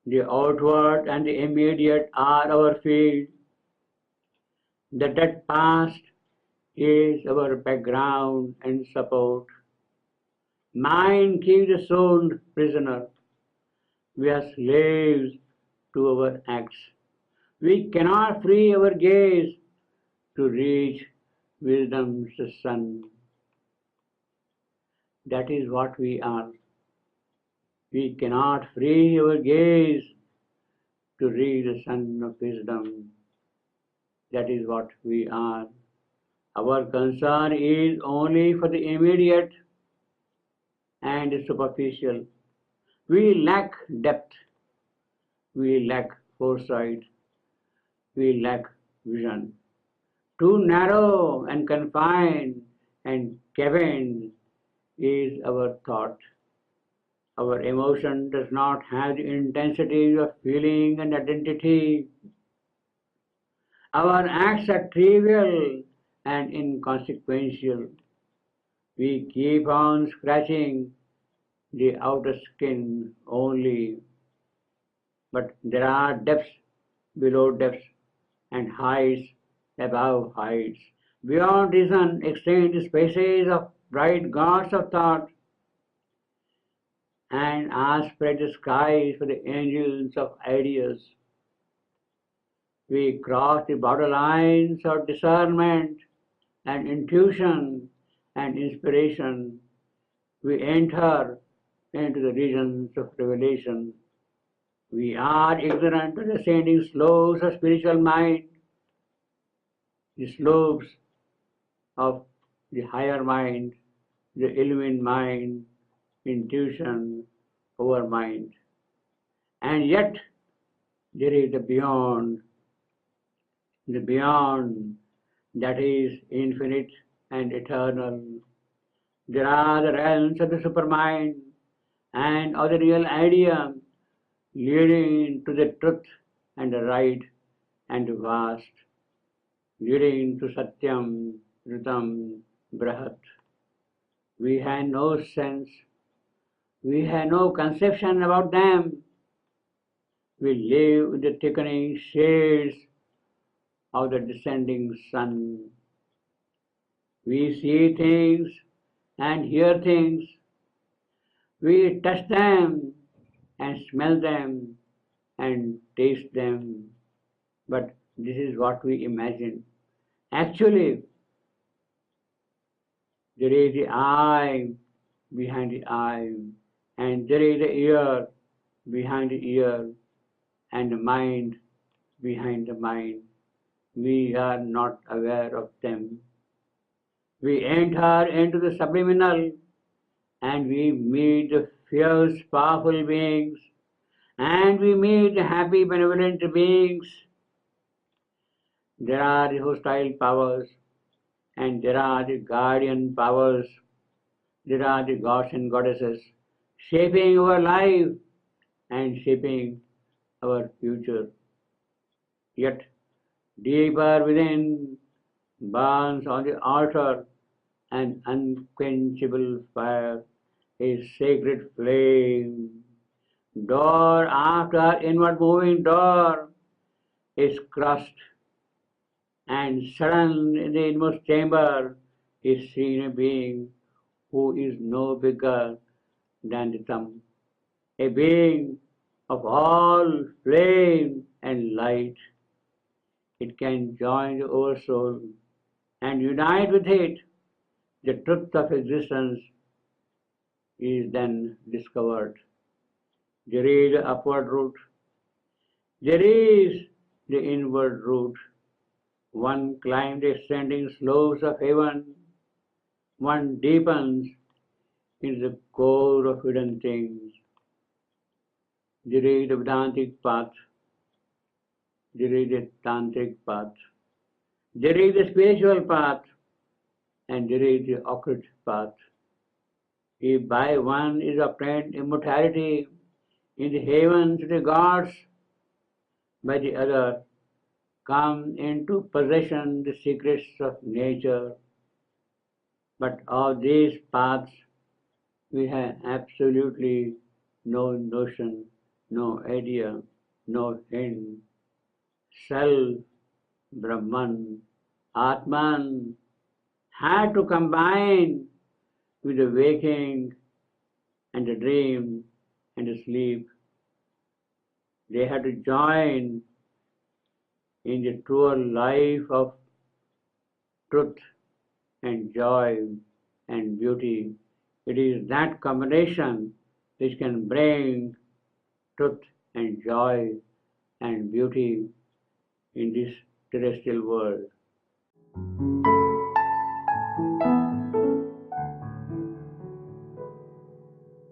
The outward and the immediate are our field. The dead past is our background and support. Mind keeps the soul prisoner. We are slaves to our acts. We cannot free our gaze to reach wisdom's sun. That is what we are. We cannot free our gaze to reach the sun of wisdom. That is what we are. Our concern is only for the immediate and superficial. We lack depth. We lack foresight. We lack vision. Too narrow and confined and cabined is our thought. Our emotion does not have the intensity of feeling and identity. Our acts are trivial and inconsequential. We keep on scratching the outer skin only, but there are depths below depths and heights above heights. Beyond reason extend the spaces of bright gods of thought, and are spread the skies for the angels of ideas. We cross the borderlines of discernment and intuition and inspiration. We enter into the regions of revelation. We are ignorant of the ascending slopes of spiritual mind, the slopes of the higher mind, the illumined mind, intuition over mind. And yet there is the beyond that is infinite and eternal. There are the realms of the supermind and of the real idea leading to the truth and the right and the vast, leading to Satyam, Ritam, Brahat. We have no sense, we have no conception about them. We live in the thickening shades of the descending sun. We see things and hear things. We touch them and smell them and taste them. But this is what we imagine. Actually, there is the eye behind the eye, and there is the ear behind the ear, and the mind behind the mind. We are not aware of them. We enter into the subliminal and we meet the fierce, powerful beings, and we meet the happy, benevolent beings. There are the hostile powers, and there are the guardian powers. There are the gods and goddesses shaping our life and shaping our future. Yet, deeper within burns on the altar an unquenchable fire, a sacred flame. Door after inward moving door is crossed, and sudden in the inmost chamber is seen a being who is no bigger than the thumb, a being of all flame and light. It can join the oversoul and unite with it. The truth of existence is then discovered. There is the upward route. There is the inward route. One climbs the ascending slopes of heaven. One deepens into the core of hidden things. There is the Vedantic path. There is the Tantric path. There is the spiritual path. And there is the occult path. If by one is obtained immortality in the heavens to the gods, by the other come into possession the secrets of nature. But of these paths we have absolutely no notion, no idea, no hint. Self, Brahman, Atman had to combine with the waking and the dream and the sleep. They had to join in the truer life of truth and joy and beauty. It is that combination which can bring truth and joy and beauty in this terrestrial world.